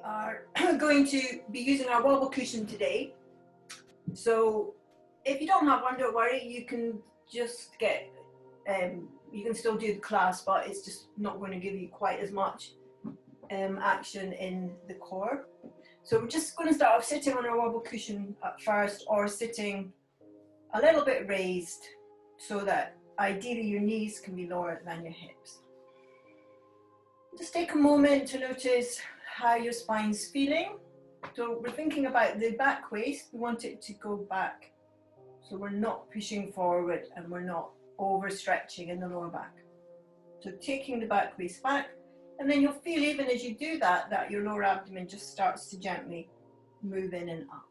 are going to be using our wobble cushion today. So if you don't have one, don't worry, you can just get, you can still do the class, but it's just not going to give you quite as much action in the core. So we're just going to start off sitting on our wobble cushion at first, or sitting a little bit raised so that ideally your knees can be lower than your hips. Just take a moment to notice how your spine's feeling. So we're thinking about the back waist. We want it to go back. So we're not pushing forward and we're not overstretching in the lower back. So taking the back waist back, and then you'll feel even as you do that, that your lower abdomen just starts to gently move in and up.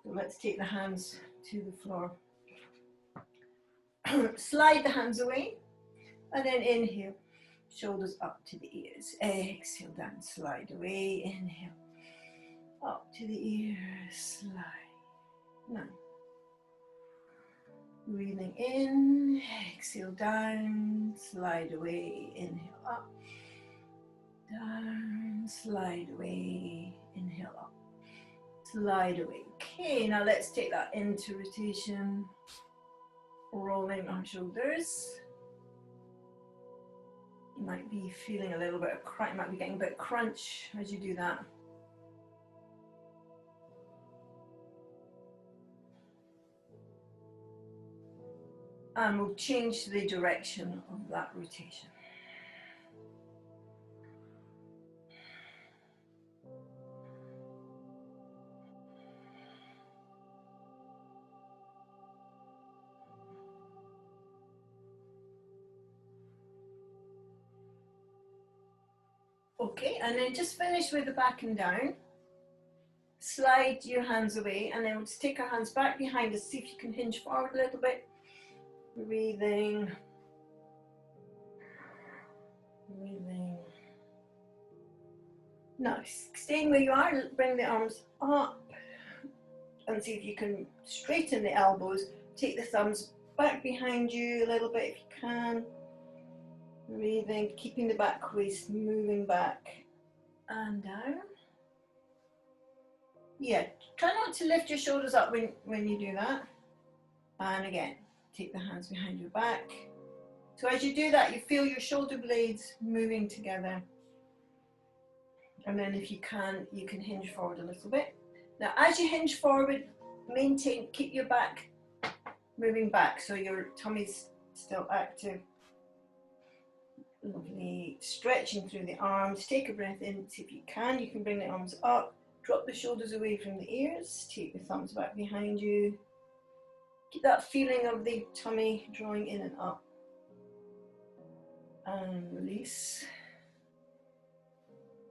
So let's take the hands to the floor. Slide the hands away, and then inhale. Shoulders up to the ears. Exhale down, slide away. Inhale. Up to the ears, slide. Now. Breathing in, exhale down, slide away. Inhale up. Down, slide away. Inhale up. Slide away. Okay, now let's take that into rotation. Rolling our shoulders. You might be feeling a little bit of crunch, you might be getting a bit of crunch as you do that. And we'll change the direction of that rotation. Okay, and then just finish with the back and down. Slide your hands away, and then we'll just take our hands back behind us. See if you can hinge forward a little bit. Breathing. Breathing. Now, staying where you are, bring the arms up and see if you can straighten the elbows. Take the thumbs back behind you a little bit if you can. Breathing, keeping the back waist moving back and down. Yeah, try not to lift your shoulders up when you do that. And again, take the hands behind your back. So as you do that, you feel your shoulder blades moving together. And then if you can hinge forward a little bit. Now, as you hinge forward, keep your back moving back so your tummy's still active. Lovely. Stretching through the arms. Take a breath in. See if you can bring the arms up. Drop the shoulders away from the ears. Take the thumbs back behind you. Keep that feeling of the tummy drawing in and up. And release.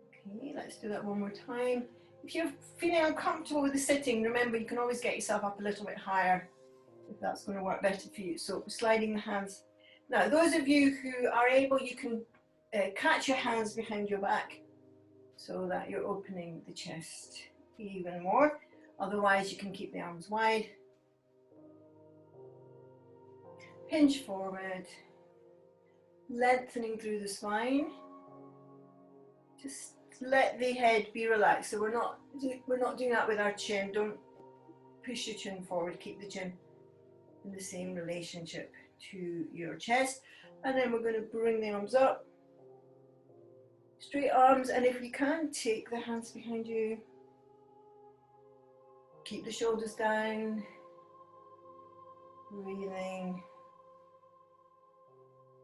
Okay, let's do that one more time. If you're feeling uncomfortable with the sitting, remember you can always get yourself up a little bit higher if that's going to work better for you. So sliding the hands. Now, those of you who are able, you can catch your hands behind your back so that you're opening the chest even more. Otherwise, you can keep the arms wide. Hinge forward, lengthening through the spine. Just let the head be relaxed. So we're not doing that with our chin. Don't push your chin forward. Keep the chin in the same relationship to your chest. And then we're going to bring the arms up. Straight arms, and if you can, take the hands behind you. Keep the shoulders down. Breathing.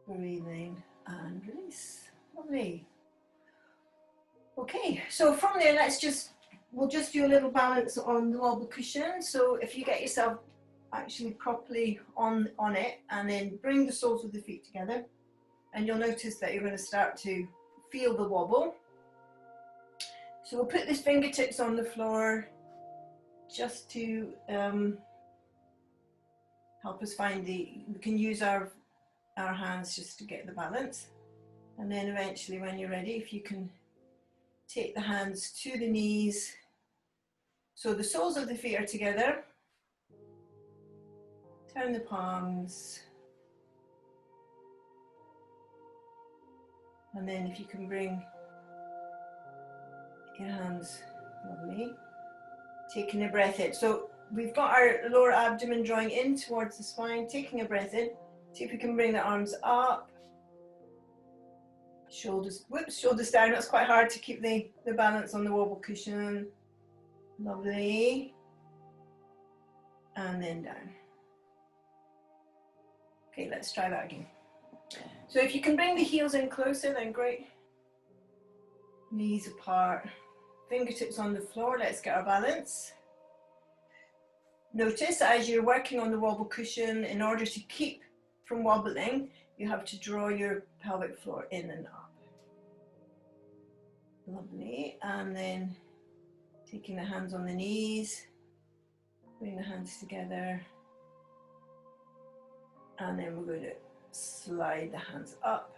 Breathing and release. Lovely. Okay, so from there, we'll just do a little balance on the wobble cushion. So if you get yourself actually properly on it, and then bring the soles of the feet together, and you'll notice that you're going to start to feel the wobble. So we'll put the fingertips on the floor just to help us find we can use our hands just to get the balance. And then eventually when you're ready, if you can take the hands to the knees. So the soles of the feet are together. Turn the palms. And then if you can bring your hands, lovely. Taking a breath in. So we've got our lower abdomen drawing in towards the spine, taking a breath in. See if we can bring the arms up. Shoulders, whoops, shoulders down. It's quite hard to keep the balance on the wobble cushion. Lovely. And then down. Okay, let's try that again. So if you can bring the heels in closer, then great. Knees apart, fingertips on the floor. Let's get our balance. Notice as you're working on the wobble cushion, in order to keep from wobbling, you have to draw your pelvic floor in and up. Lovely. And then taking the hands on the knees, bring the hands together. And then we're going to slide the hands up.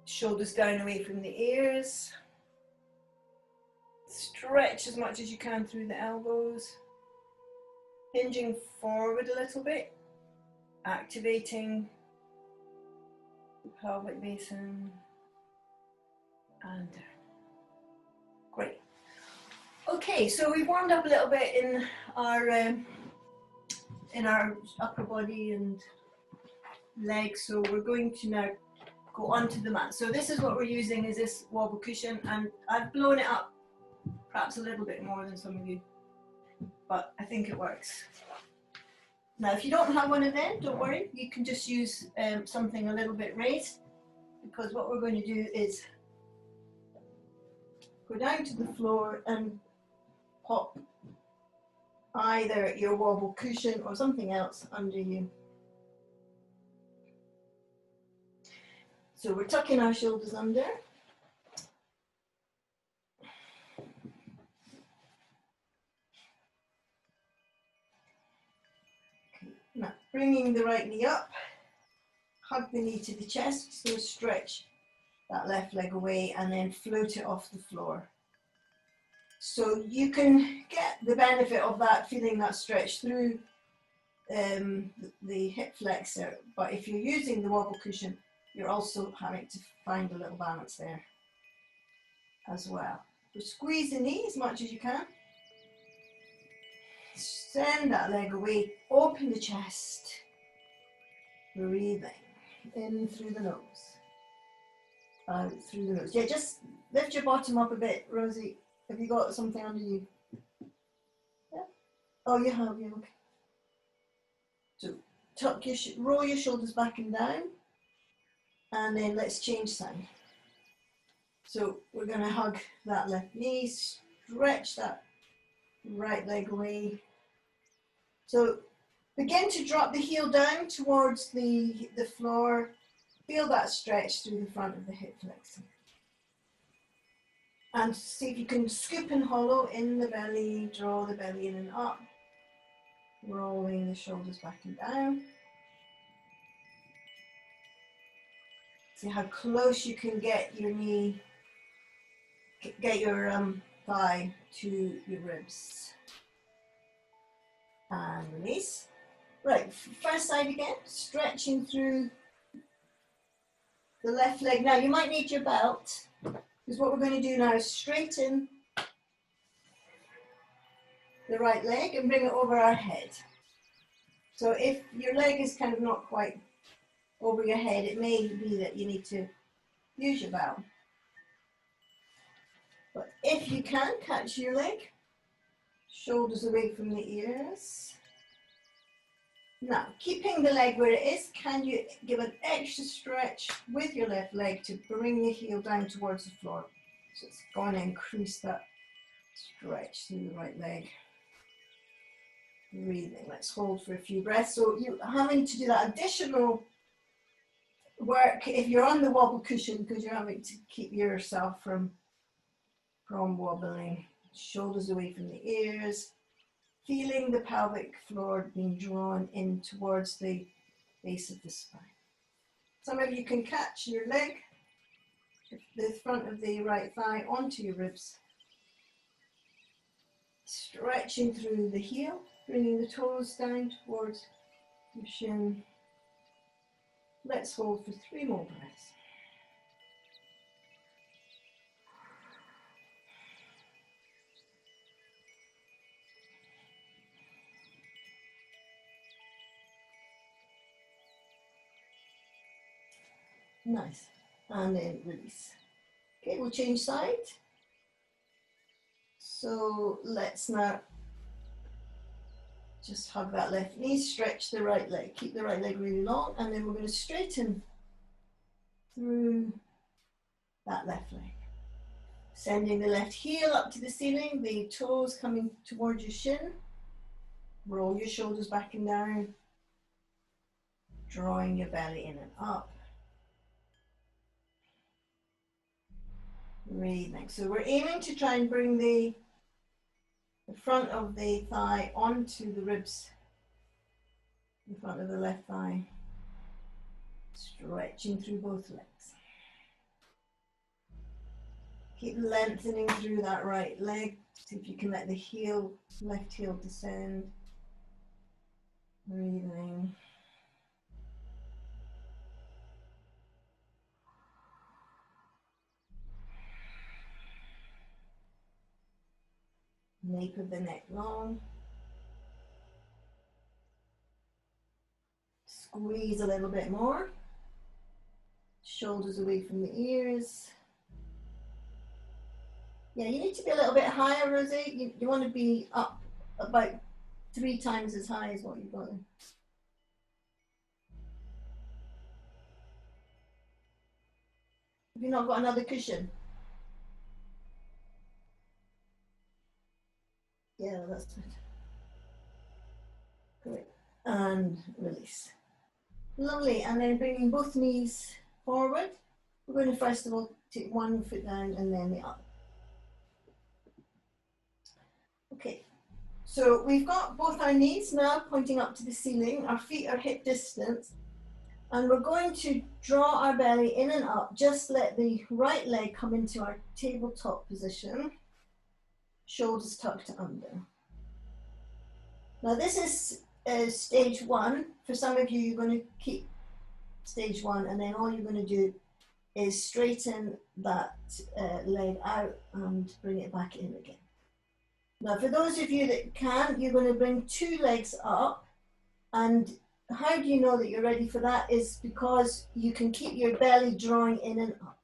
Shoulders down away from the ears. Stretch as much as you can through the elbows. Hinging forward a little bit. Activating the pelvic basin. And down. Great. Okay, so we've warmed up a little bit in our upper body and legs, so we're going to now go onto the mat. So this is what we're using, is this wobble cushion, and I've blown it up perhaps a little bit more than some of you, but I think it works. Now if you don't have one of them, don't worry, you can just use something a little bit raised, because what we're going to do is go down to the floor and pop either your wobble cushion or something else under you. So we're tucking our shoulders under. Okay. Now bringing the right knee up, hug the knee to the chest, so stretch that left leg away and then float it off the floor. So you can get the benefit of that, feeling that stretch through the hip flexor, but if you're using the wobble cushion, you're also having to find a little balance there as well. So squeeze the knee as much as you can. Send that leg away, open the chest, breathing in through the nose, out through the nose. Yeah, just lift your bottom up a bit, Rosie. Have you got something under you? Yeah? Oh, you have, yeah, okay. So tuck your, roll your shoulders back and down, and then let's change side. So we're going to hug that left knee, stretch that right leg away. So begin to drop the heel down towards the floor. Feel that stretch through the front of the hip flexor. And see if you can scoop and hollow in the belly, draw the belly in and up, rolling the shoulders back and down. See how close you can get your knee, get your thigh to your ribs. And release. Right, first side again, stretching through the left leg. Now you might need your belt, because what we're going to do now is straighten the right leg and bring it over our head. So if your leg is kind of not quite over your head, it may be that you need to use your belt. But if you can, catch your leg, shoulders away from the ears. Now, keeping the leg where it is, can you give an extra stretch with your left leg to bring your heel down towards the floor? So it's going to increase that stretch through the right leg. Breathing. Let's hold for a few breaths. So you're having to do that additional work if you're on the wobble cushion, because you're having to keep yourself from wobbling. Shoulders away from the ears. Feeling the pelvic floor being drawn in towards the base of the spine. Some of you can catch your leg, the front of the right thigh onto your ribs. Stretching through the heel, bringing the toes down towards your shin. Let's hold for 3 more breaths. Nice. And then release. Okay, we'll change side. So let's now just hug that left knee, stretch the right leg, keep the right leg really long, and then we're going to straighten through that left leg. Sending the left heel up to the ceiling, the toes coming towards your shin. Roll your shoulders back and down, drawing your belly in and up. Breathing. So we're aiming to try and bring the front of the thigh onto the ribs, in front of the left thigh, stretching through both legs. Keep lengthening through that right leg. See if you can let the heel, left heel descend. Breathing. Nape of the neck long. Squeeze a little bit more. Shoulders away from the ears. Yeah, you need to be a little bit higher, Rosie. You want to be up about 3 times as high as what you've got. Have you not got another cushion? Yeah, that's good. Great. And release. Lovely. And then bringing both knees forward. We're going to first of all take one foot down and then the other. Okay. So we've got both our knees now pointing up to the ceiling. Our feet are hip distance. And we're going to draw our belly in and up. Just let the right leg come into our tabletop position. Shoulders tucked under. Now this is stage 1. For some of you, you're going to keep stage 1, and then all you're going to do is straighten that leg out and bring it back in again. Now for those of you that can, you're going to bring 2 legs up, and how do you know that you're ready for that is because you can keep your belly drawing in and up.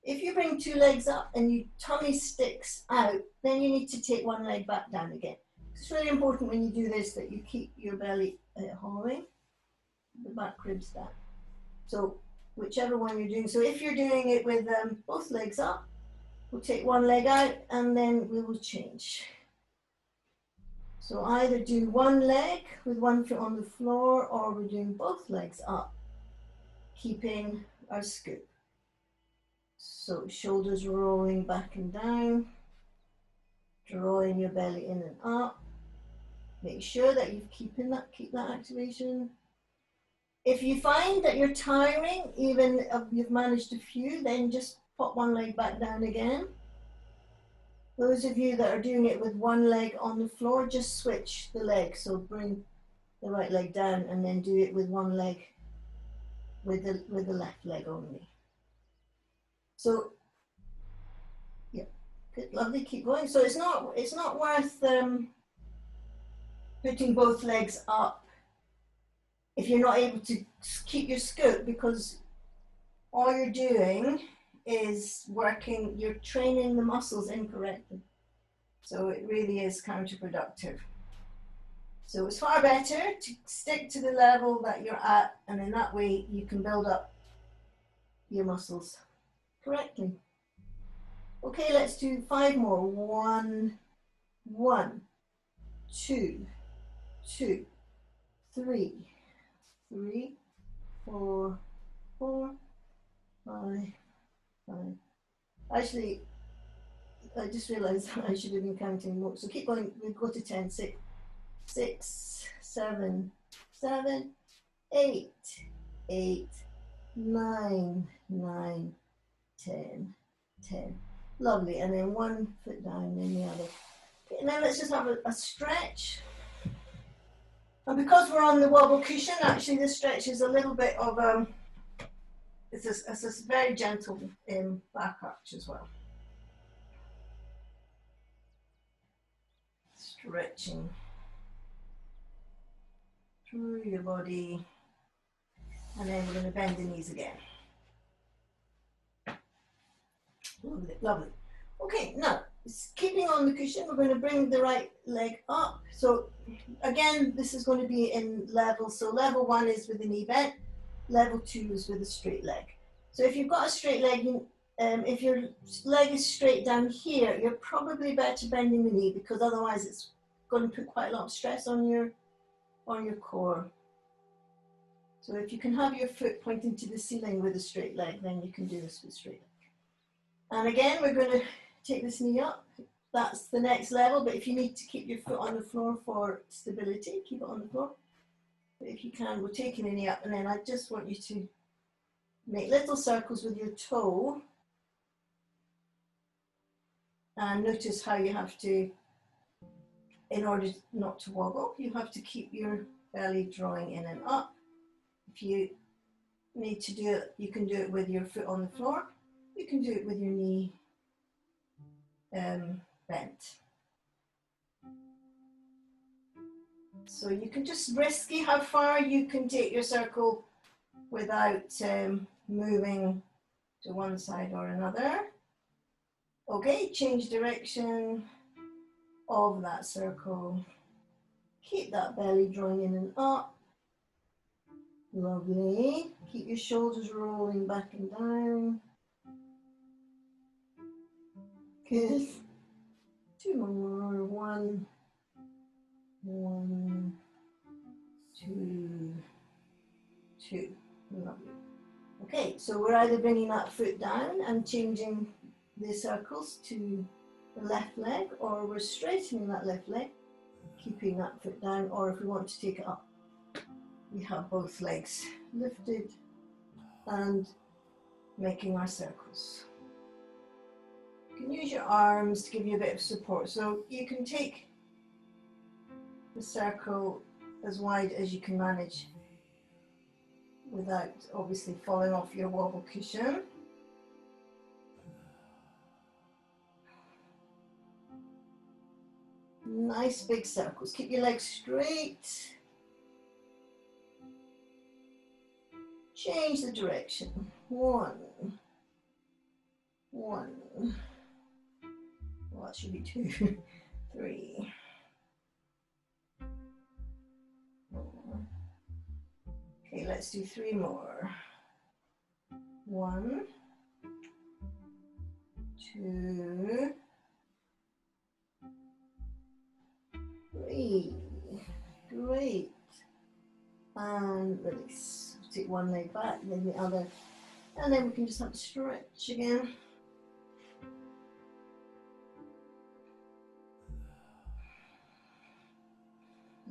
If you bring 2 legs up and your tummy sticks out, then you need to take 1 leg back down again. It's really important when you do this that you keep your belly hollowing, the back ribs down. So whichever one you're doing. So if you're doing it with both legs up, we'll take 1 leg out and then we will change. So either do 1 leg with 1 foot on the floor, or we're doing both legs up, keeping our scoop. So shoulders rolling back and down, drawing your belly in and up. Make sure that you keep that activation. If you find that you're tiring, even if you've managed a few, then just pop 1 leg back down again. Those of you that are doing it with 1 leg on the floor, just switch the leg. So bring the right leg down and then do it with 1 leg with the left leg only. So yeah, good, lovely, keep going. So it's not worth putting both legs up if you're not able to keep your scoop, because all you're doing is you're training the muscles incorrectly. So it really is counterproductive. So it's far better to stick to the level that you're at, and in that way you can build up your muscles correctly. Okay, let's do 5 more. 1, 1, 2, 2, 3, 3, 4, 4, 5, 5. Actually, I just realized I should have been counting more. So keep going. We'll go to 10. 6, 6, 7, 7, 8, 8, 9, 9, 10, 10. Lovely. And then 1 foot down, then the other. Okay, now let's just have a stretch. And because we're on the wobble cushion, actually this stretch is a little bit of it's a very gentle back arch as well. Stretching through your body, and then we're going to bend the knees again. Lovely, lovely. Okay, now, keeping on the cushion, we're going to bring the right leg up. So again, this is going to be in levels. So level 1 is with the knee bent, level 2 is with a straight leg. So if you've got a straight leg, if your leg is straight down here, you're probably better bending the knee, because otherwise it's going to put quite a lot of stress on your core. So if you can have your foot pointing to the ceiling with a straight leg, then you can do this with straight leg. And again, we're going to take this knee up. That's the next level, but if you need to keep your foot on the floor for stability, keep it on the floor. But if you can, we're taking the knee up, and then I just want you to make little circles with your toe. And notice how you have to, in order not to wobble, you have to keep your belly drawing in and up. If you need to do it, you can do it with your foot on the floor. You can do it with your knee bent. So you can just risky how far you can take your circle without moving to one side or another. Okay, change direction of that circle. Keep that belly drawing in and up. Lovely. Keep your shoulders rolling back and down. Good. 2 more. 1, 1, 2, 2. Lovely. Okay, so we're either bringing that foot down and changing the circles to the left leg, or we're straightening that left leg, keeping that foot down, or if we want to take it up, we have both legs lifted and making our circles. You can use your arms to give you a bit of support. So you can take the circle as wide as you can manage without obviously falling off your wobble cushion. Nice big circles. Keep your legs straight. Change the direction. 1, 1. Well, that should be 2, 3, 4. Okay, let's do 3 more. 1, 2, 3. Great. And release. Take one leg back, then the other. And then we can just have to stretch again.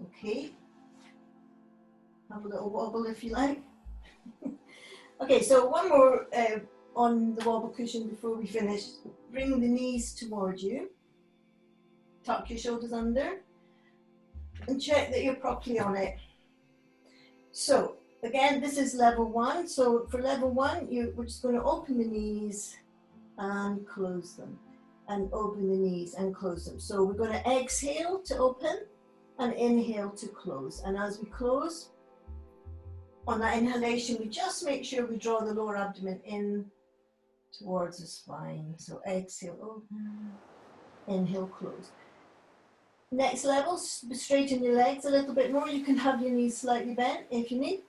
Okay. Have a little wobble if you like. Okay, so one more on the wobble cushion before we finish. Bring the knees towards you. Tuck your shoulders under. And check that you're properly on it. So, again, this is level 1. So for level 1, we're just going to open the knees and close them. And open the knees and close them. So we're going to exhale to open and inhale to close. And as we close, on that inhalation, we just make sure we draw the lower abdomen in towards the spine. So exhale, open, inhale, close. Next level, straighten your legs a little bit more. You can have your knees slightly bent if you need.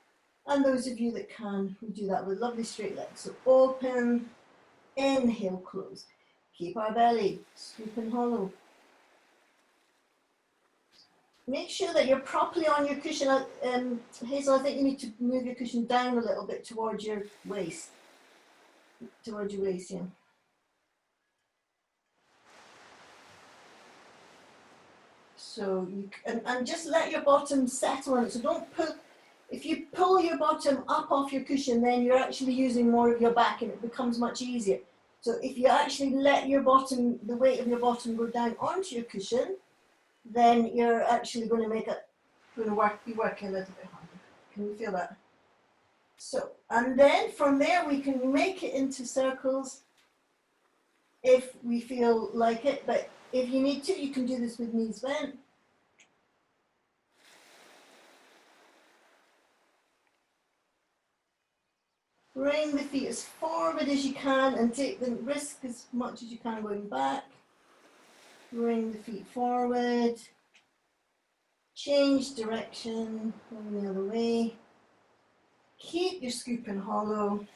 And those of you that can, we do that with lovely straight legs. So open, inhale, close. Keep our belly scoop and hollow. Make sure that you're properly on your cushion. Hazel, I think you need to move your cushion down a little bit towards your waist. Towards your waist, yeah. So and just let your bottom settle on it. So don't pull. If you pull your bottom up off your cushion, then you're actually using more of your back, and it becomes much easier. So if you actually let your bottom, the weight of your bottom, go down onto your cushion, then you're actually going to be working a little bit harder. Can you feel that? So, and then from there we can make it into circles if we feel like it, but if you need to, you can do this with knees bent. Bring the feet as forward as you can and take the risk as much as you can going back. Bring the feet forward. Change direction, going the other way. Keep your scooping hollow.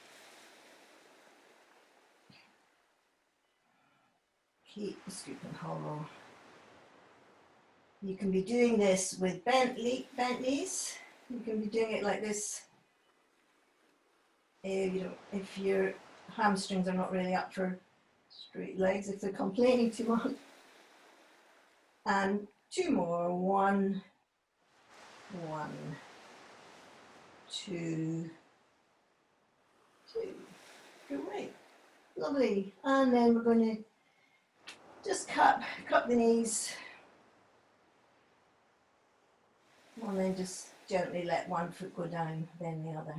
Keep the scooping hollow. You can be doing this with bent knees. You can be doing it like this if your hamstrings are not really up for straight legs, if they're complaining too much. And 2 more. 1, 1, 2, 2. Great. Lovely. And then we're going to just cup the knees. And then just gently let one foot go down, then the other.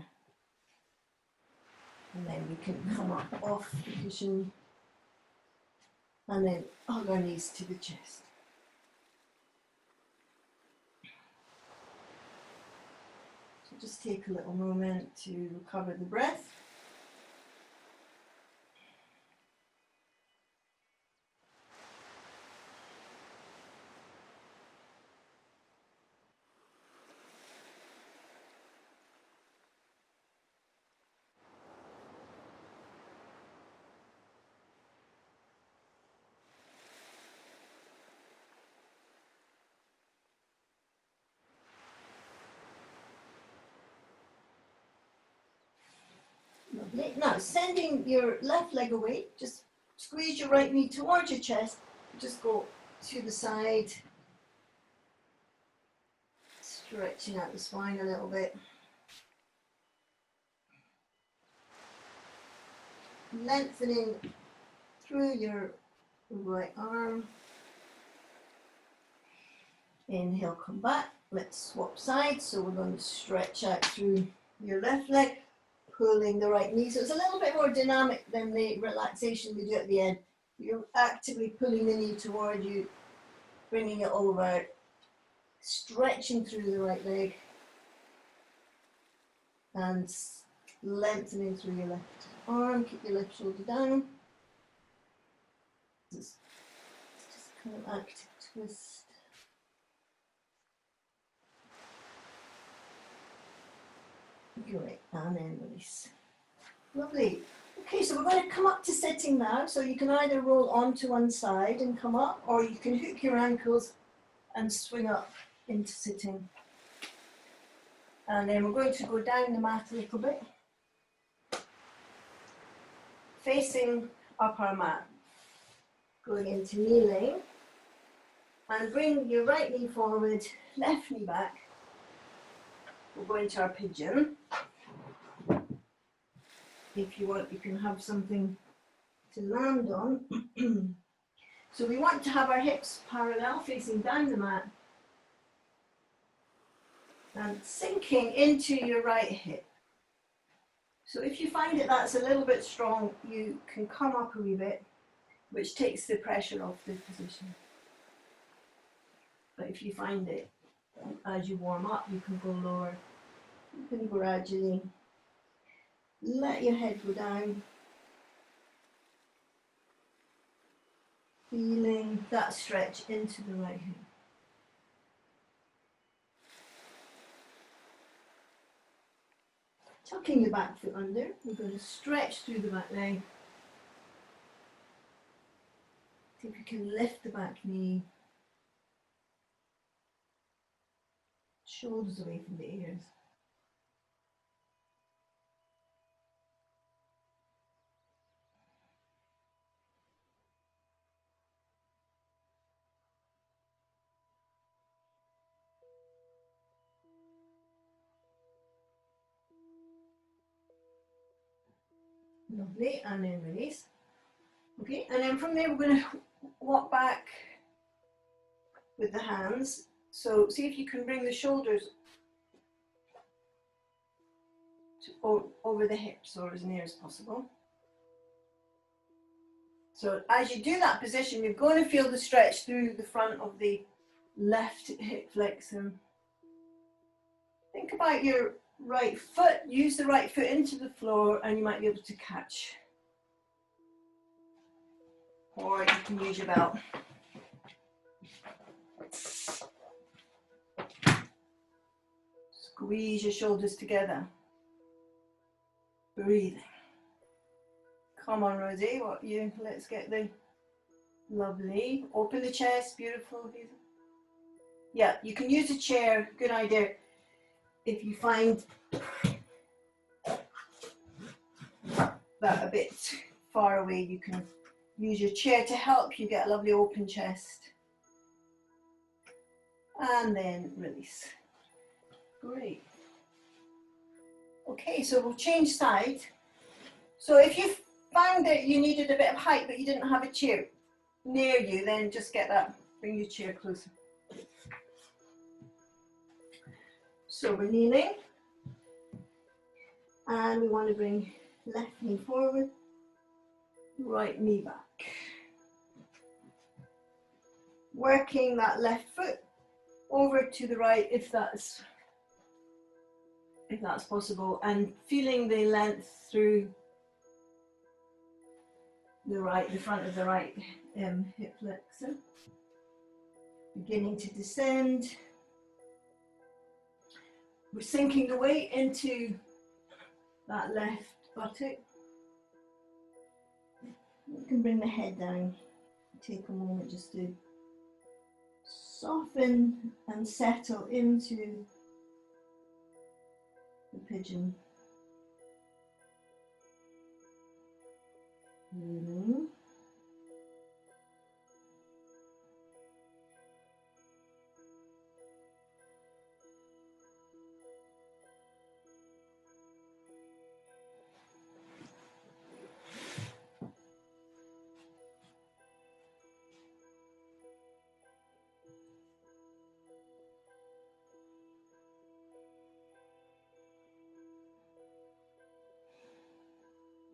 And then we can come up off the cushion and then hug our knees to the chest. So just take a little moment to recover the breath. Lovely. Now, sending your left leg away, just squeeze your right knee towards your chest, just go to the side, stretching out the spine a little bit. Lengthening through your right arm. Inhale, come back. Let's swap sides. So we're going to stretch out through your left leg, pulling the right knee. So it's a little bit more dynamic than the relaxation we do at the end. You're actively pulling the knee toward you, bringing it over, stretching through the right leg, and lengthening through your left arm. Keep your left shoulder down. Just kind of active twist. Great, and then release. Lovely. Okay, so we're going to come up to sitting now. So you can either roll onto one side and come up, or you can hook your ankles and swing up into sitting. And then we're going to go down the mat a little bit, facing up our mat, going into kneeling, and bring your right knee forward, left knee back. We'll go into our pigeon. If you want, you can have something to land on. So we want to have our hips parallel, facing down the mat, and sinking into your right hip. So if you find that that's a little bit strong, you can come up a wee bit, which takes the pressure off the position. But if you find it, as you warm up, you can go lower. You can gradually let your head go down, feeling that stretch into the right hip. Tucking the back foot under, we're going to stretch through the back leg. See if you can lift the back knee, shoulders away from the ears. Lovely, and then release. Okay, and then from there we're going to walk back with the hands. So see if you can bring the shoulders over the hips or as near as possible. So as you do that position, you're going to feel the stretch through the front of the left hip flexor. Think about your right foot, use the right foot into the floor and you might be able to catch. Or you can use your belt. Squeeze your shoulders together. Breathing. Come on, Rosie, let's get the lovely. Open the chest, beautiful. Yeah, you can use a chair, good idea. If you find that a bit far away, you can use your chair to help you get a lovely open chest. And then release. Great. Okay, so we'll change side. So if you found that you needed a bit of height but you didn't have a chair near you, then just get that, bring your chair closer. So we're kneeling. And we want to bring left knee forward, right knee back. Working that left foot over to the right if that's possible, and feeling the length through the front of the right hip flexor. Beginning to descend. We're sinking the weight into that left buttock. You can bring the head down. Take a moment just to soften and settle into the pigeon. Breathing.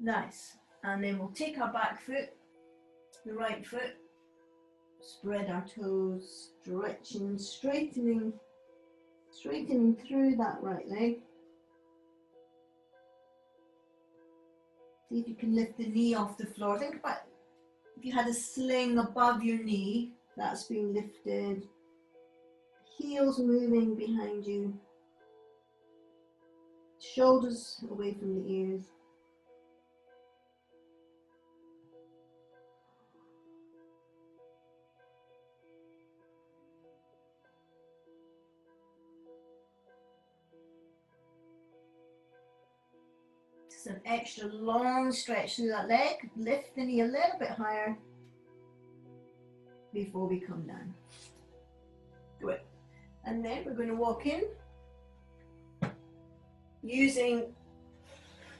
Nice. And then we'll take our back foot, the right foot, spread our toes, stretching, straightening through that right leg. See if you can lift the knee off the floor. Think about if you had a sling above your knee, that's being lifted. Heels moving behind you. Shoulders away from the ears. An extra long stretch through that leg. Lift the knee a little bit higher before we come down. Good. And then we're going to walk in using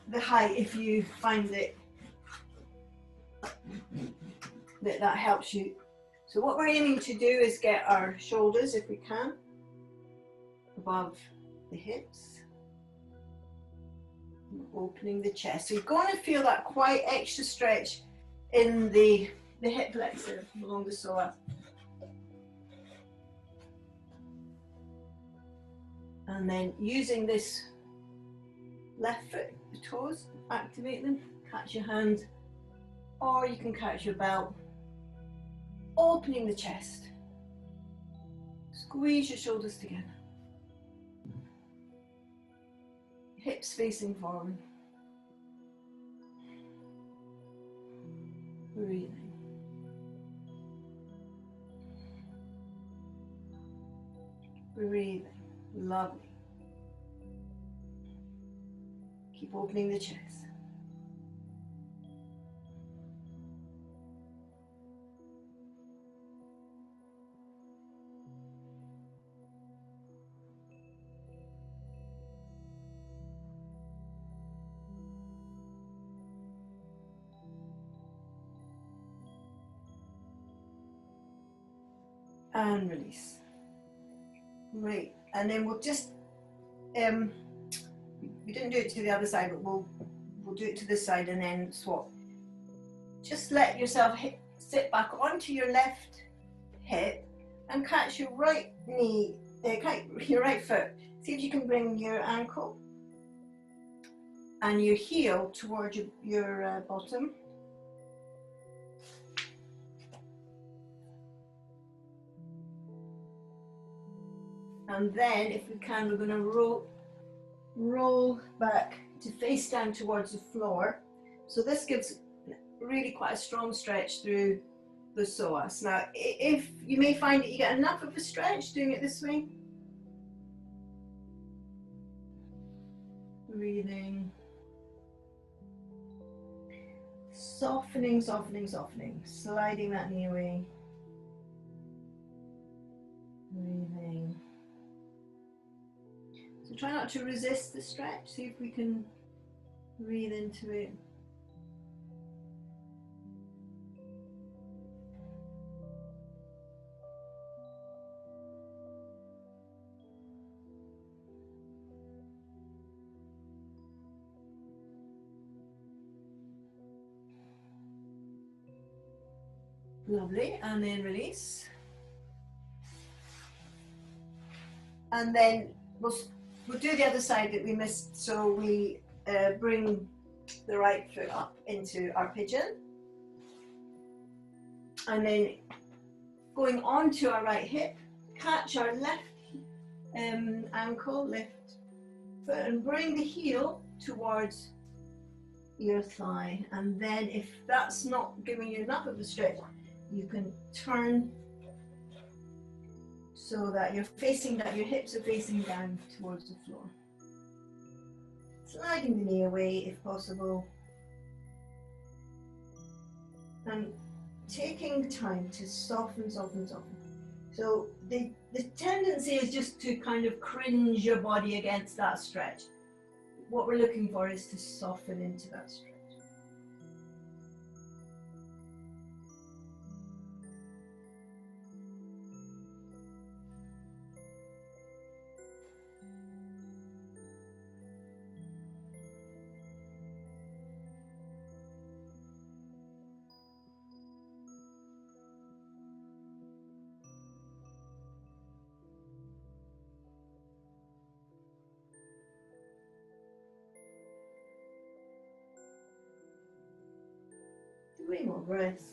the height if you find that helps you. So what we're aiming to do is get our shoulders, if we can, above the hips. Opening the chest. So you're going to feel that quite extra stretch in the hip flexor along the psoas. And then using this left foot, the toes, activate them, catch your hand, or you can catch your belt. Opening the chest. Squeeze your shoulders together. Hips facing forward. Breathing. Breathing. Lovely. Keep opening the chest. And release. Great. And then we'll just we didn't do it to the other side, but we'll do it to this side and then swap. Just let yourself sit back onto your left hip and catch your right knee, your right foot. See if you can bring your ankle and your heel towards your bottom. And then, if we can, we're going to roll back to face down towards the floor. So this gives really quite a strong stretch through the psoas. Now, if you may find that you get enough of a stretch doing it this way, breathing, softening, softening, softening, sliding that knee away, breathing. So try not to resist the stretch, see if we can breathe into it. Lovely, and then release. And then we'll do the other side that we missed. So we bring the right foot up into our pigeon. And then going onto our right hip, catch our left ankle, left foot, and bring the heel towards your thigh. And then if that's not giving you enough of a stretch, you can turn so that you're facing down, your hips are facing down towards the floor. Sliding the knee away if possible. And taking time to soften, soften, soften. So the tendency is just to kind of cringe your body against that stretch. What we're looking for is to soften into that stretch. Three more breaths.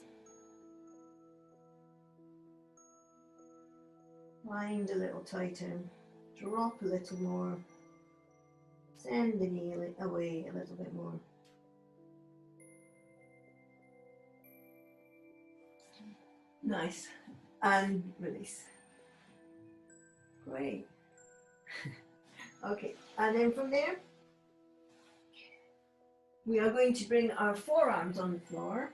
Wind a little tighter, drop a little more, send the knee away a little bit more. Nice, and release. Great. Okay, and then from there, we are going to bring our forearms on the floor.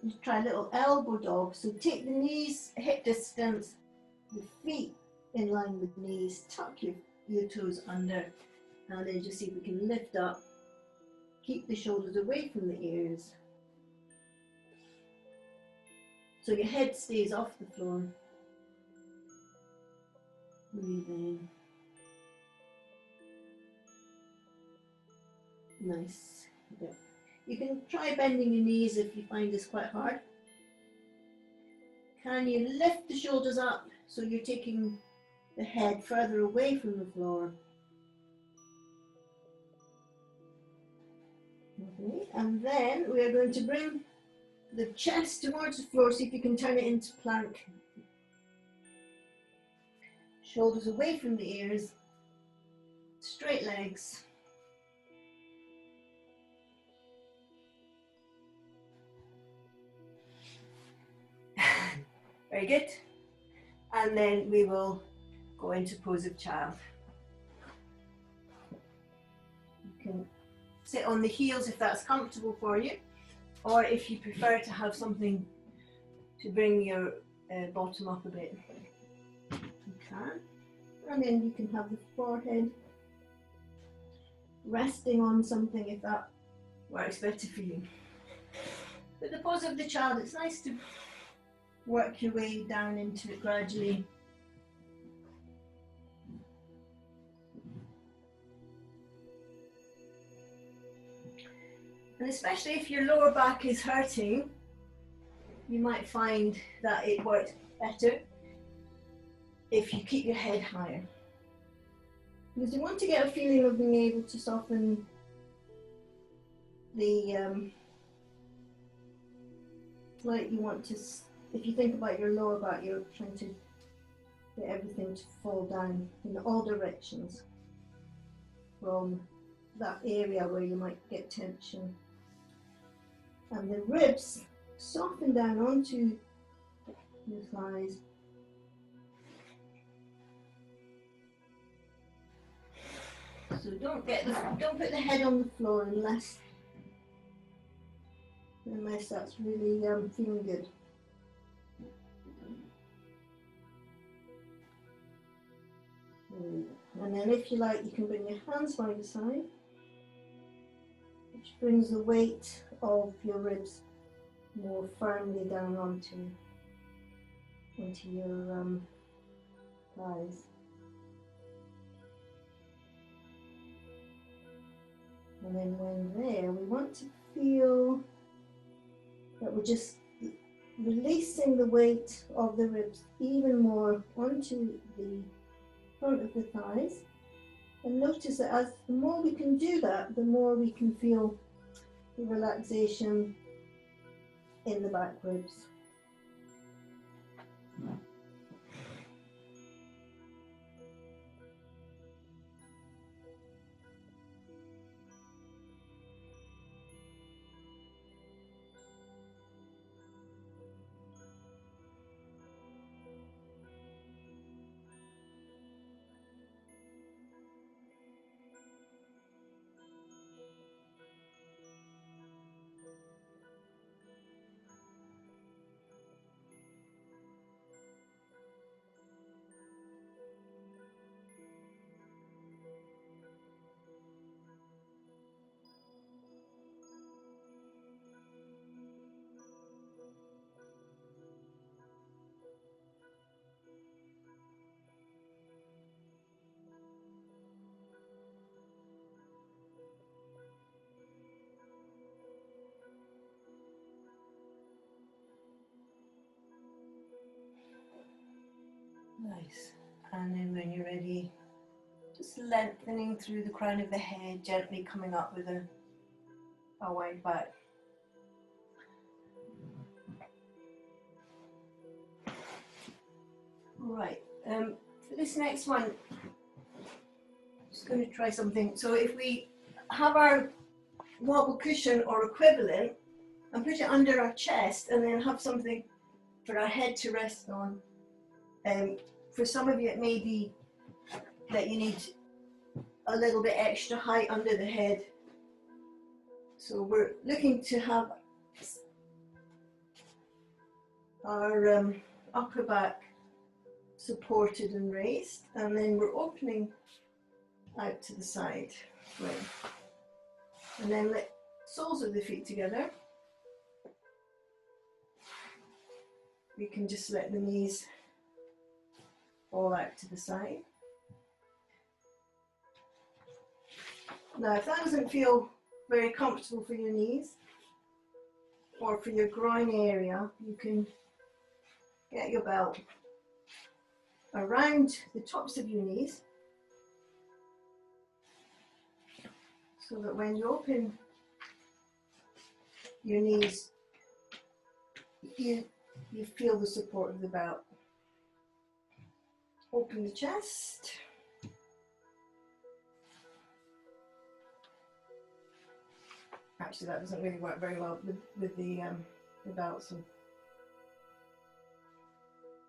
And try a little elbow dog. So take the knees hip distance, the feet in line with the knees, tuck your toes under, and then just see if we can lift up. Keep the shoulders away from the ears. So your head stays off the floor. Breathe in. Nice. Yeah. You can try bending your knees if you find this quite hard. Can you lift the shoulders up so you're taking the head further away from the floor? Okay. And then we are going to bring the chest towards the floor, see if you can turn it into plank. Shoulders away from the ears, straight legs. Very good. And then we will go into pose of child. You can sit on the heels if that's comfortable for you, or if you prefer to have something to bring your bottom up a bit, you can. And then you can have the forehead resting on something if that works better for you. But the pose of the child, it's nice to work your way down into it gradually. And especially if your lower back is hurting, you might find that it works better if you keep your head higher. Because you want to get a feeling of being able to soften the, like you want to, if you think about your lower back, you're trying to get everything to fall down in all directions from that area where you might get tension. And the ribs soften down onto the thighs. So don't put the head on the floor unless that's really feeling good. And then if you like, you can bring your hands by your side, which brings the weight of your ribs more firmly down onto your thighs. And then when there, we want to feel that we're just releasing the weight of the ribs even more onto the front of the thighs. And notice that as the more we can do that, the more we can feel the relaxation in the back ribs. Nice. And then when you're ready, just lengthening through the crown of the head, gently coming up with a wide back. Right, for this next one, I'm just going to try something. So if we have our wobble cushion or equivalent and put it under our chest and then have something for our head to rest on. For some of you it may be that you need a little bit extra height under the head. So we're looking to have our upper back supported and raised, and then we're opening out to the side. Right. And then let soles of the feet together. We can just let the knees fall out to the side. Now, if that doesn't feel very comfortable for your knees or for your groin area, you can get your belt around the tops of your knees so that when you open your knees, you feel the support of the belt. Open the chest. Actually, that doesn't really work very well with the belt, so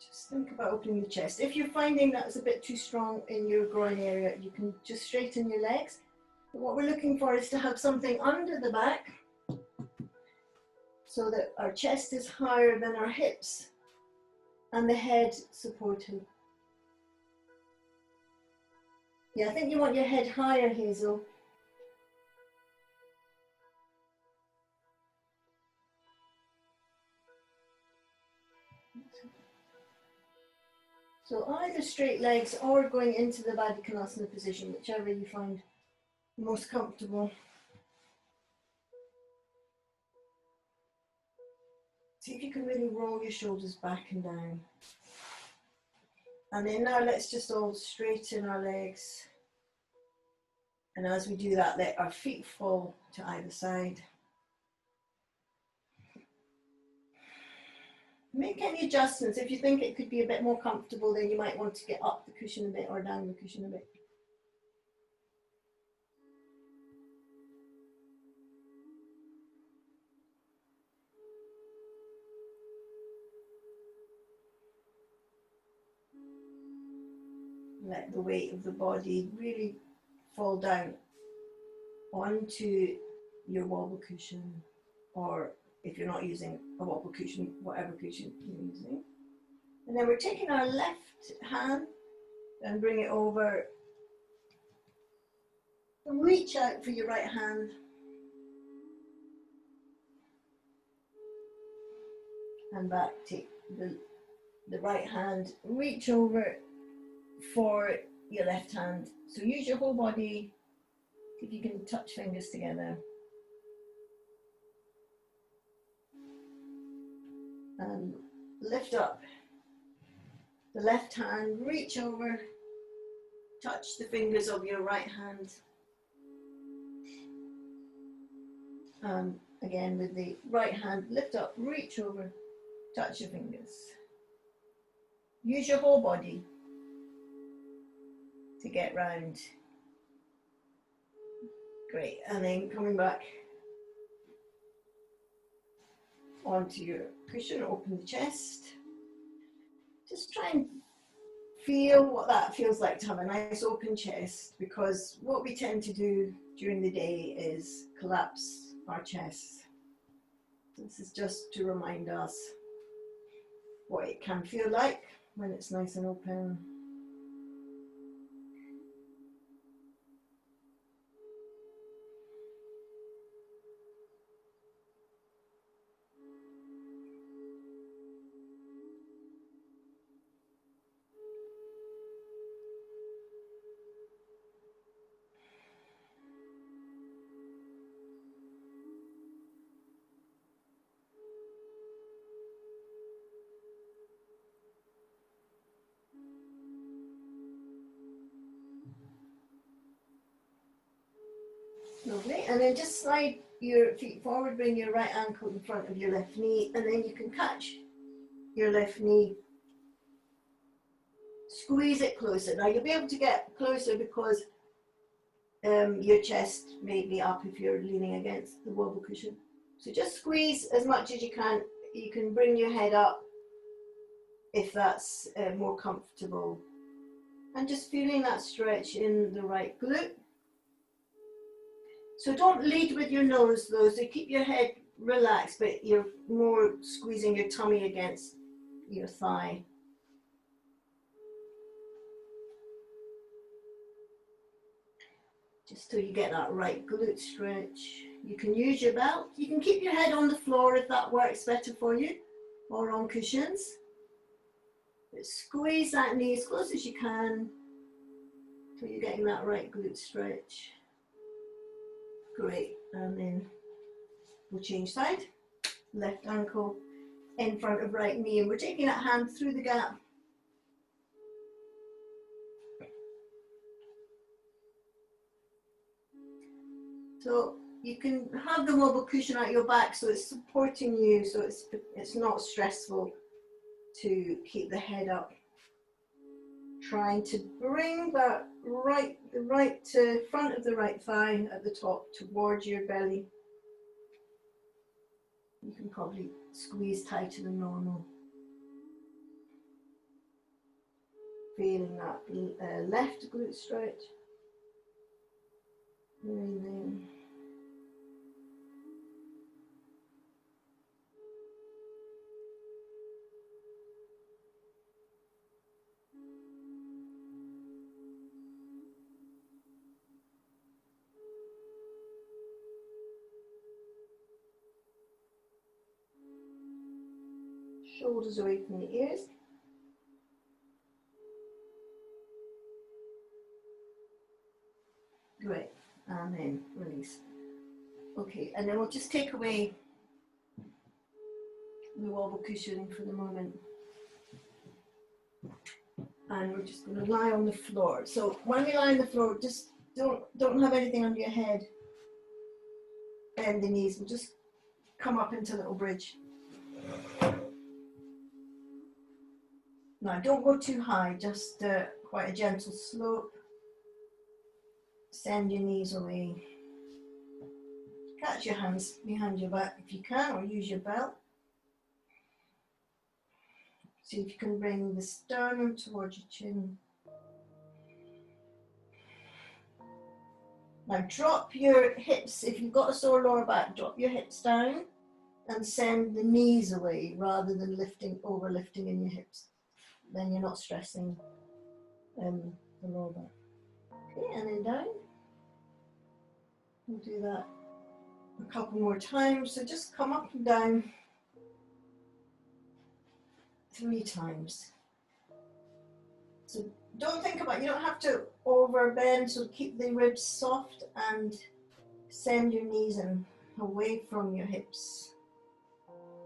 just think about opening the chest. If you're finding that's a bit too strong in your groin area, you can just straighten your legs. But what we're looking for is to have something under the back so that our chest is higher than our hips and the head supported. Yeah, I think you want your head higher, Hazel. So either straight legs or going into the Baddha Konasana position, whichever you find most comfortable. See if you can really roll your shoulders back and down. And then now let's just all straighten our legs And as we do that, let our feet fall to either side. Make any adjustments. If you think it could be a bit more comfortable, then you might want to get up the cushion a bit or down the cushion a bit. Let the weight of the body really fall down onto your wobble cushion, or if you're not using a wobble cushion, whatever cushion you're using. And then we're taking our left hand and bring it over. Reach out for your right hand. And back, take the right hand, reach over for your left hand. So use your whole body, if you can touch fingers together. And lift up the left hand, reach over, touch the fingers of your right hand. Again with the right hand, lift up, reach over, touch your fingers. Use your whole body to get round. Great, and then coming back onto your cushion, open the chest. Just try and feel what that feels like to have a nice open chest, because what we tend to do during the day is collapse our chest. This is just to remind us what it can feel like when it's nice and open. Lovely, and then just slide your feet forward, bring your right ankle in front of your left knee, and then you can catch your left knee, squeeze it closer. Now you'll be able to get closer because your chest may be up if you're leaning against the wobble cushion. So just squeeze as much as you can. You can bring your head up if that's more comfortable. And just feeling that stretch in the right glute. So don't lead with your nose though, so keep your head relaxed, but you're more squeezing your tummy against your thigh. Just till you get that right glute stretch. You can use your belt. You can keep your head on the floor if that works better for you, or on cushions. But squeeze that knee as close as you can till you're getting that right glute stretch. Great, and then we'll change side. Left ankle in front of right knee, and we're taking that hand through the gap. So you can have the wobble cushion at your back so it's supporting you, so it's not stressful to keep the head up. Trying to bring that the right front of the right thigh at the top towards your belly. You can probably squeeze tighter than normal. Feeling that left glute stretch. Breathing. Shoulders away from the ears. Great, and then release. Okay, and then we'll just take away the wobble cushion for the moment. And we're just going to lie on the floor. So when we lie on the floor, just Don't have anything under your head. Bend the knees. We'll just come up into a little bridge. Now don't go too high, just quite a gentle slope. Send your knees away. Catch your hands behind your back if you can, or use your belt. See if you can bring the sternum towards your chin. Now drop your hips, if you've got a sore lower back, drop your hips down and send the knees away rather than overlifting in your hips. Then you're not stressing the lower back. Okay, and then down. We'll do that a couple more times. So just come up and down 3 times. So don't think about, you don't have to over bend, so keep the ribs soft and send your knees in away from your hips.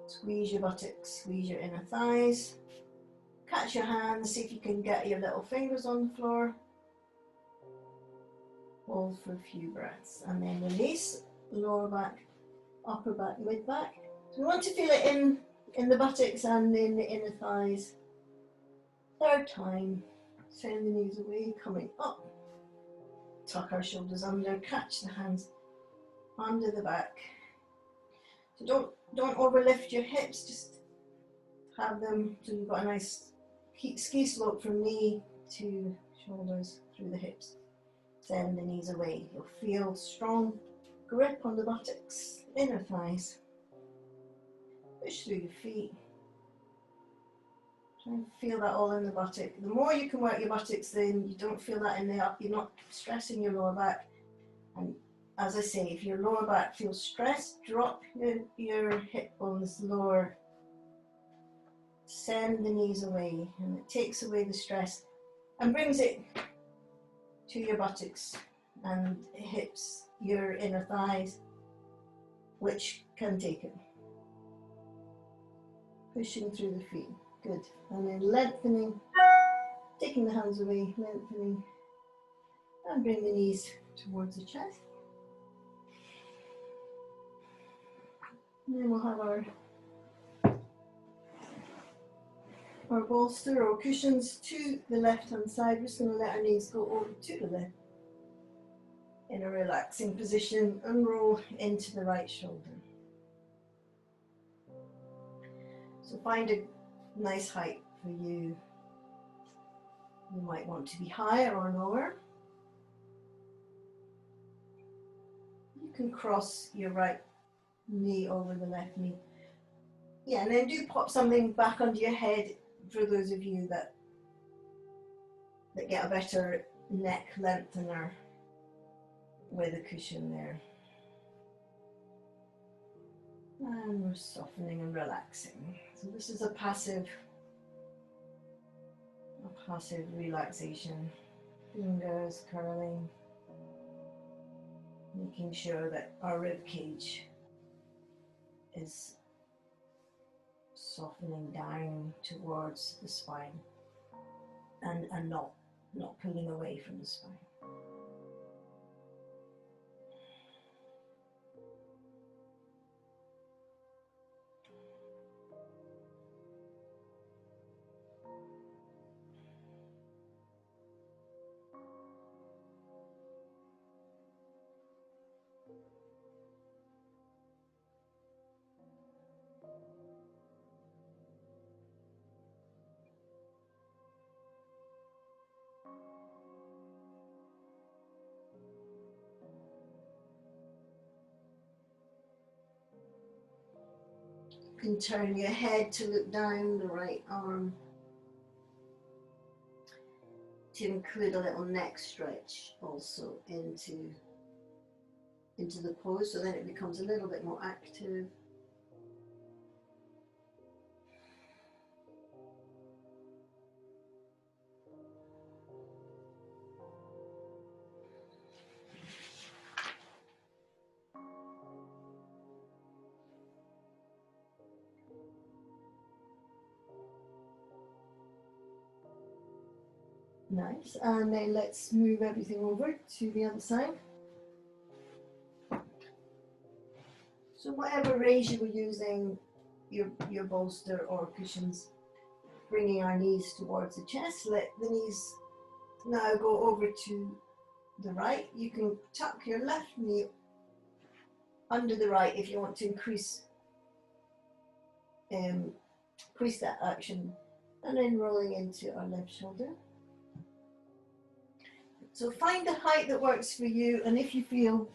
Squeeze your buttocks, squeeze your inner thighs. Catch your hands, see if you can get your little fingers on the floor. Hold for a few breaths and then release. Lower back, upper back, mid back. So we want to feel it in the buttocks and in the inner thighs. 3rd time. Send the knees away, coming up. Tuck our shoulders under, catch the hands under the back. So don't overlift your hips, just have them so you've got a nice ski slope from knee to shoulders through the hips. Send the knees away. You'll feel strong grip on the buttocks, inner thighs. Push through your feet. Try and feel that all in the buttock. The more you can work your buttocks, then you don't feel that in the up. You're not stressing your lower back. And as I say, if your lower back feels stressed, drop your hip bones lower. Send the knees away, and it takes away the stress and brings it to your buttocks and hips, your inner thighs, which can take it. Pushing through the feet. Good. And then lengthening, taking the hands away, lengthening, and bring the knees towards the chest. And then we'll have our bolster or cushions to the left hand side. We're just going to let our knees go over to the left in a relaxing position and roll into the right shoulder. So find a nice height for you. You might want to be higher or lower. You can cross your right knee over the left knee. Yeah, and then do pop something back under your head for those of you that get a better neck lengthener with a cushion there. And we're softening and relaxing. So this is a passive relaxation. Fingers curling, making sure that our rib cage is softening down towards the spine and not pulling away from the spine. You can turn your head to look down, the right arm, to include a little neck stretch also into the pose, so then it becomes a little bit more active. Nice. And then let's move everything over to the other side. So whatever raise you were using, your bolster or cushions, bringing our knees towards the chest, let the knees now go over to the right. You can tuck your left knee under the right if you want to increase that action, and then rolling into our left shoulder. So find the height that works for you, and if you feel,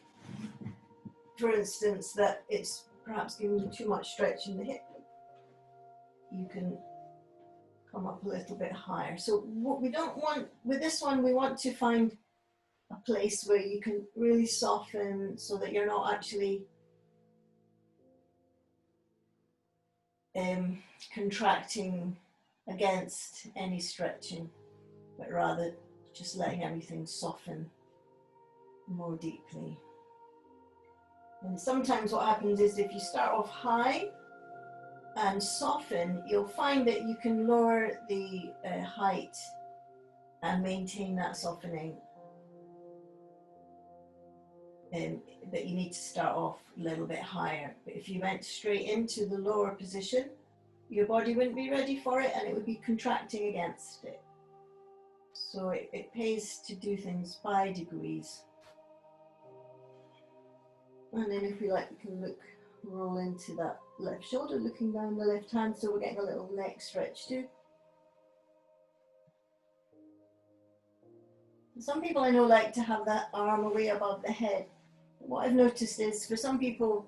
for instance, that it's perhaps giving you too much stretch in the hip, you can come up a little bit higher. So what we don't want with this one, we want to find a place where you can really soften so that you're not actually contracting against any stretching, but rather just letting everything soften more deeply. And sometimes what happens is if you start off high and soften, you'll find that you can lower the height and maintain that softening. But you need to start off a little bit higher. But if you went straight into the lower position, your body wouldn't be ready for it and it would be contracting against it. So it pays to do things by degrees. And then if we like, we can roll into that left shoulder, looking down the left hand, so we're getting a little neck stretch too. Some people I know like to have that arm away above the head. What I've noticed is for some people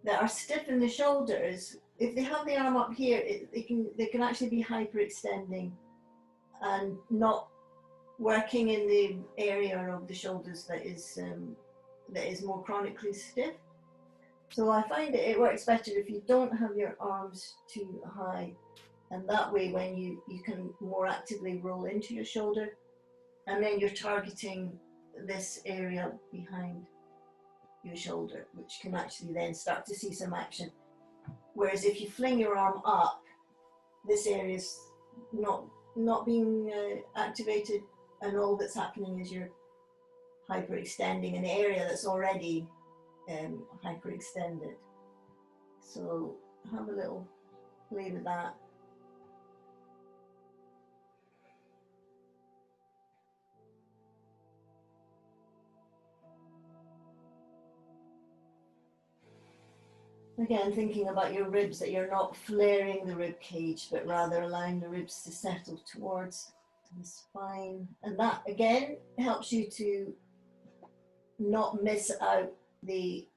that are stiff in the shoulders, if they have the arm up here, they can actually be hyperextending and not working in the area of the shoulders that is more chronically stiff. So I find it works better if you don't have your arms too high, and that way when you can more actively roll into your shoulder, and then you're targeting this area behind your shoulder, which can actually then start to see some action. Whereas if you fling your arm up, this area is not being activated, and all that's happening is you're hyperextending an area that's already hyperextended. So have a little play with that. Again, thinking about your ribs, that you're not flaring the rib cage, but rather allowing the ribs to settle towards the spine. And that, again, helps you to not miss out the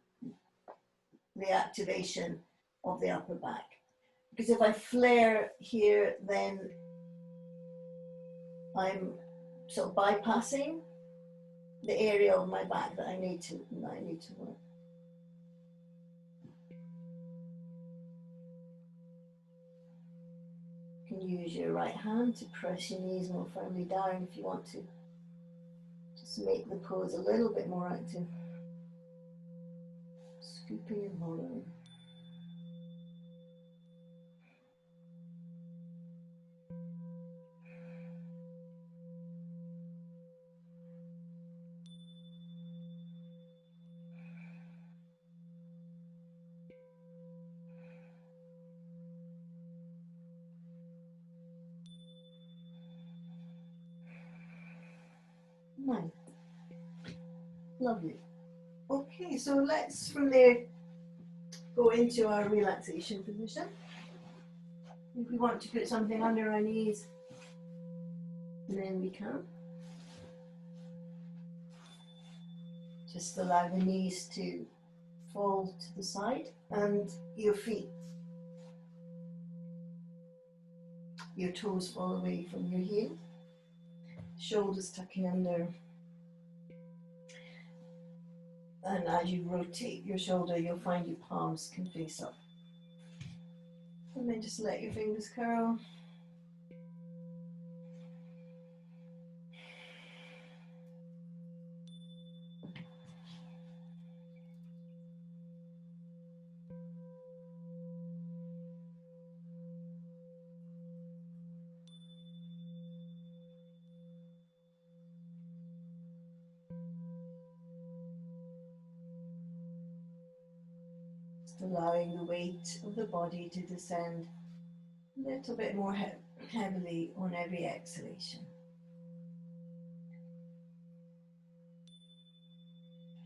activation of the upper back. Because if I flare here, then I'm sort of bypassing the area of my back that I need to work. You can use your right hand to press your knees more firmly down if you want to. Just make the pose a little bit more active. Scooping and holding. Nice. Lovely. Okay, so let's from there go into our relaxation position. If we want to put something under our knees, then we can. Just allow the knees to fall to the side and your feet, your toes fall away from your heel. Shoulders tucking under, and as you rotate your shoulder, you'll find your palms can face up. And then just let your fingers curl. allowing the weight of the body to descend a little bit more heavily on every exhalation.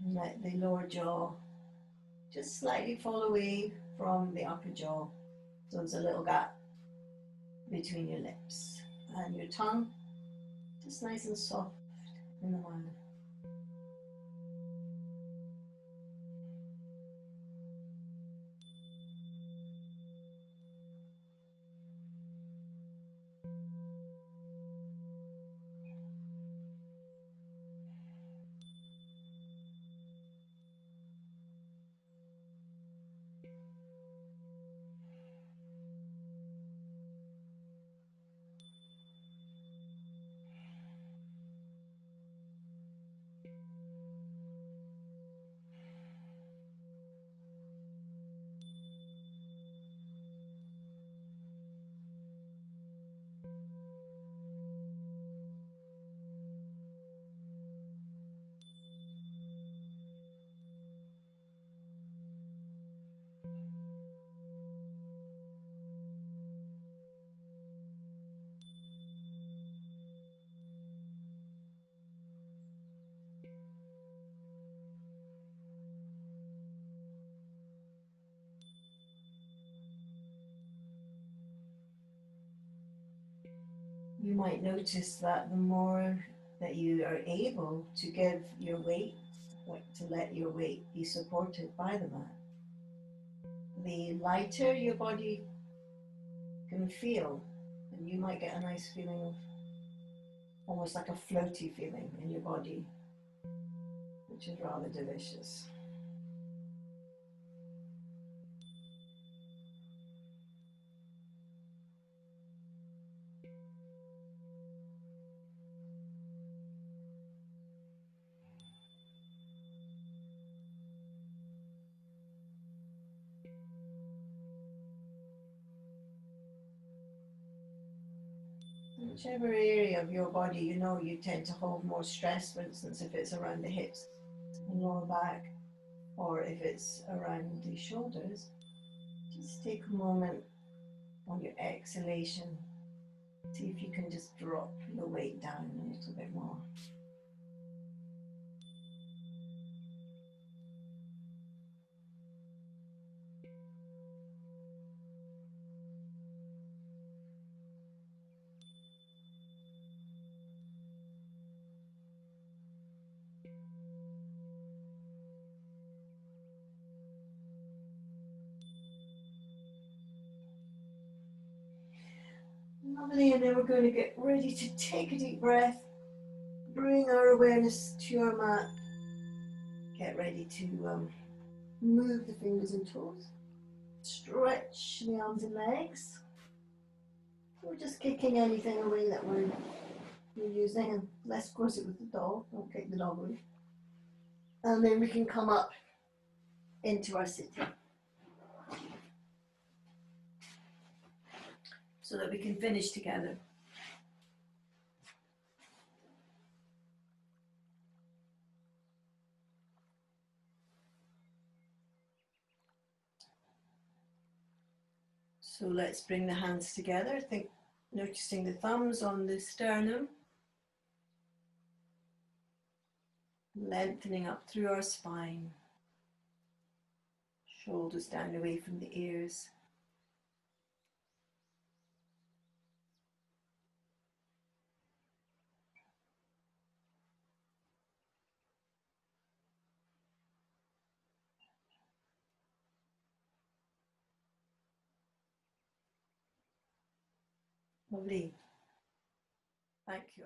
And let the lower jaw just slightly fall away from the upper jaw. So there's a little gap between your lips. And your tongue just nice and soft in the mouth. You might notice that the more that you are able to give your weight, like to let your weight be supported by the mat, the lighter your body can feel, and you might get a nice feeling of almost like a floaty feeling in your body, which is rather delicious. Whichever area of your body you know you tend to hold more stress, for instance, if it's around the hips and lower back, or if it's around the shoulders, just take a moment on your exhalation. See if you can just drop the weight down a little bit more. Lovely, and then we're going to get ready to take a deep breath, bring our awareness to our mat, get ready to move the fingers and toes, stretch the arms and legs. We're just kicking anything away that we're using, unless of course it was the dog, don't kick the dog away. And then we can come up into our sitting, so that we can finish together. So let's bring the hands together. Noticing the thumbs on the sternum, lengthening up through our spine, shoulders down away from the ears. Lovely. Thank you.